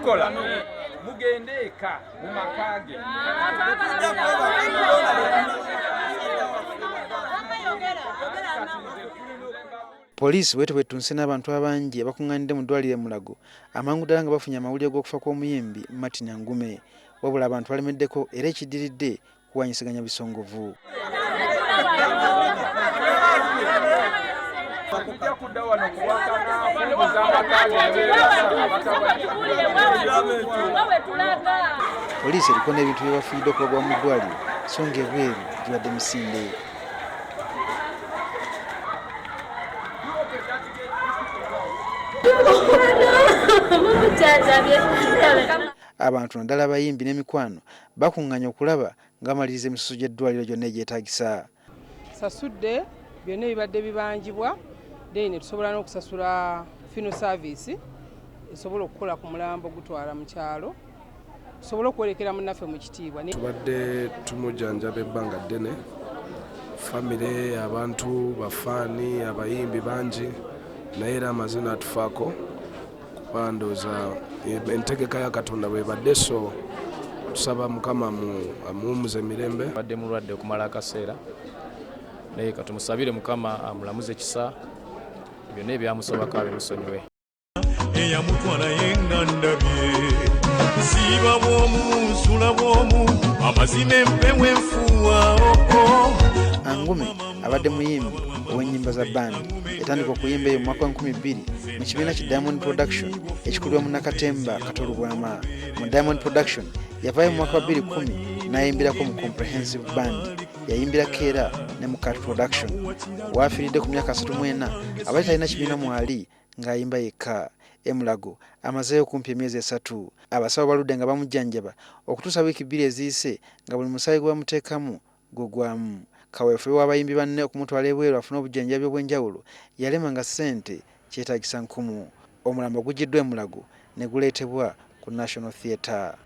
tukola mugende eka mu makage Poliisi bwetunse n'abantu abangi abakungaanidde mu ddwaliro e Mulago amangu ddala nga bafunye amawulire g'okufa kw'omuyimbi Martin Angume, wabula abantu balemeddeko era ekiddiridde kuwanyisiganya bisongovu. Poliisi eriko n'ebintu bye bafiiridde okubagwa mu ddwaliro so ng'ebweru gibadde misinde. Abantu naddala abayimbi n'emikwano bakuŋŋaanya okulaba ng'amaliriza emisuso gy'eddwaliro gyonna egyetaagisa. Sasudde byonna ebibadde bibanjibwa then tusobola n'okusasula fino service esobola okukola ku mulambo gutwala mu kyalo tusobola okwerekera munnaffe mu kitiibwa. Tubadde tumujjanjaba ebbanga ddene, famire, abantu, bafaani, abayimbi bangi, naye era amazina atufaako kuba ndowooza entegeka ya Katonda bw'ebadde, so tusaba Mukama amuwummuze emirembe. Badde mulwadde okumala akaseera naye katumusabire Mukama amulamuze ekisa byonna ebyamusobako bimusonyiwe. Eyamutwala yenga ndabye siba bw'omu nsula bw'omu amazima empewo enfuuwa. Angume abadde muyimbi ow'ennyimba za bandi yatandika okuyimba eyo mu mwaka wa 2000 mu kibiina ki Diamond Production ekikulirwa mu Nakatemba Katolubwama. Mu Diamond Production yavaayo mu mwaka wa 2010 n'ayimbirako mu Comprehensive Band, yayimbira Keera ne mu Cat Production. Waafiiridde ku myaka 34 abali talina kibiina mwali ng'ayimba yekka. E Mulago amazeeyo kumpi emyezi 3. Abasawo baludde nga bamujjanjaba okutuusa wiiki 2 eziyise nga buli musaayi gwe bamuteekamu gugwamu. Kaweefube w'abayimbi banne okumutwala ebweru afune obujjanjabi obw'enjawulo yalema nga ssente kyetaagisa nkumu. Omulambo gugiddwa e Mulago ne guleetebwa ku National Theatre.